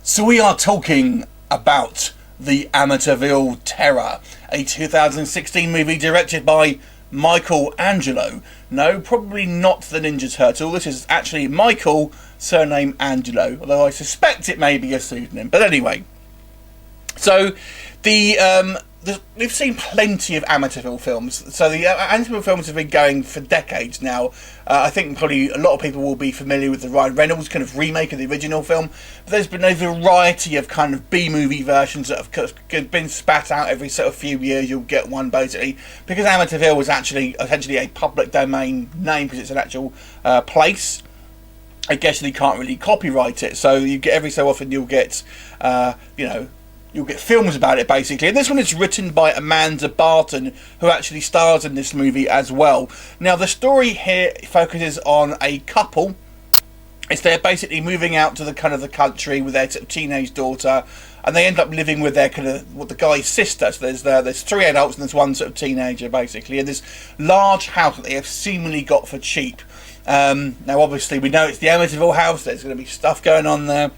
So we are talking about the Amityville Terror, a 2016 movie directed by Michael Angelo. No, probably not the Ninja Turtle. This is actually Michael, surname Angelo, although I suspect it may be a pseudonym. But anyway, so we've seen plenty of Amityville films. So the Amityville films have been going for decades now. I think probably a lot of people will be familiar with the Ryan Reynolds kind of remake of the original film. But there's been a variety of kind of B-movie versions that have been spat out every sort of few years. You'll get one basically, because Amityville was actually essentially a public domain name because it's an actual place. I guess they can't really copyright it, so you get every so often you'll get you'll get films about it, basically. And this one is written by Amanda Barton, who actually stars in this movie as well. Now, the story here focuses on a couple. They're basically moving out to the country with their teenage daughter, and they end up living with their the guy's sister. So there's three adults and there's one sort of teenager, basically, in this large house that they have seemingly got for cheap. Now, obviously, we know it's the Amityville house. There's going to be stuff going on there.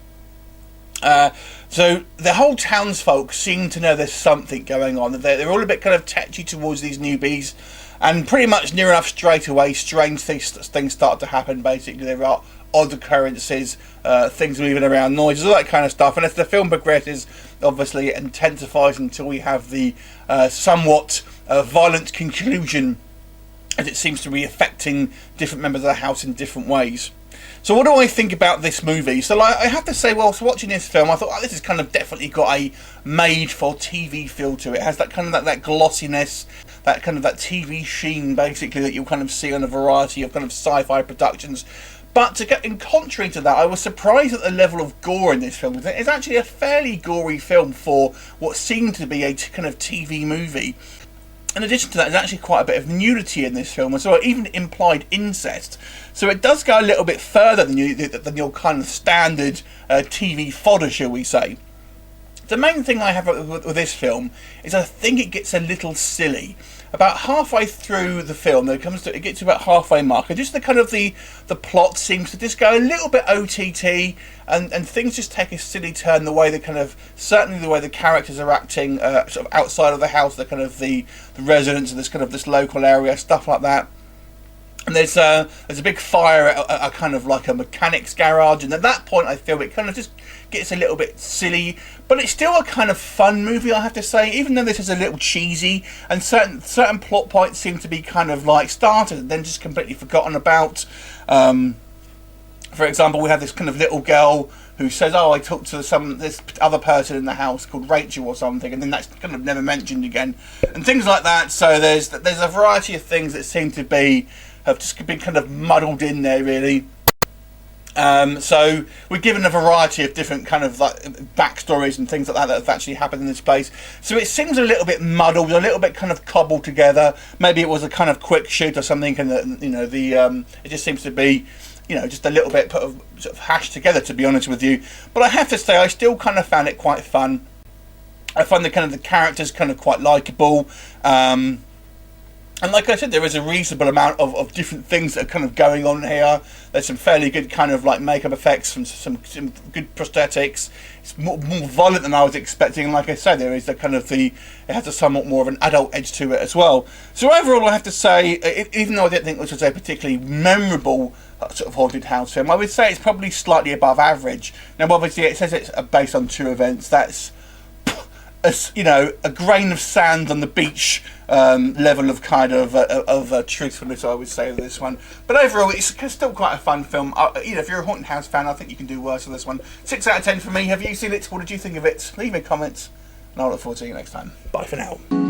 So the whole townsfolk seem to know there's something going on. They're all a bit kind of tetchy towards these newbies, and pretty much near enough straight away, strange things start to happen. Basically, there are odd occurrences, things moving around, noises, all that kind of stuff. And as the film progresses, obviously it intensifies until we have the somewhat violent conclusion, as it seems to be affecting different members of the house in different ways. So what do I think about this movie? So I have to say, whilst watching this film, I thought, this has kind of definitely got a made-for-TV feel to it. It has that kind of that glossiness, that TV sheen, basically, that you'll kind of see on a variety of kind of sci-fi productions. But in contrary to that, I was surprised at the level of gore in this film. It's actually a fairly gory film for what seemed to be a kind of TV movie. In addition to that, there's actually quite a bit of nudity in this film, and so even implied incest. So it does go a little bit further than your kind of standard TV fodder, shall we say. The main thing I have with this film is I think it gets a little silly. About halfway through the film, it gets to about halfway mark, and just the plot seems to just go a little bit OTT, and things just take a silly turn. The way certainly the way the characters are acting, sort of outside of the house, the residents of this local area, stuff like that. And there's a big fire at a kind of like a mechanic's garage, and at that point I feel it kind of just gets a little bit silly, but it's still a kind of fun movie, I have to say, even though this is a little cheesy, and certain plot points seem to be kind of like started and then just completely forgotten about. For example, we have this kind of little girl who says, I talked to this other person in the house called Rachel or something, and then that's kind of never mentioned again, and things like that. So there's a variety of things that seem to have just been kind of muddled in there, really. So we're given a variety of different kind of like backstories and things like that have actually happened in this place. So it seems a little bit muddled, a little bit kind of cobbled together. Maybe it was a kind of quick shoot or something, and it just seems to be, just a little bit sort of hashed together, to be honest with you. But I have to say, I still kind of found it quite fun. I find the characters kind of quite likeable. And like I said, there is a reasonable amount of different things that are kind of going on here. There's some fairly good kind of like makeup effects, some good prosthetics. It's more violent than I was expecting. And like I said, there is it has a somewhat more of an adult edge to it as well. So overall, I have to say, even though I didn't think this was a particularly memorable sort of haunted house film, I would say it's probably slightly above average. Now, obviously, it says it's based on true events. That's a grain of sand on the beach level of kind of truthfulness, I would say, with this one. But overall, it's still quite a fun film. If you're a haunted house fan, I think you can do worse with this one. 6 out of 10 for me. Have you seen it? What did you think of it? Leave me comments, and I'll look forward to you next time. Bye for now.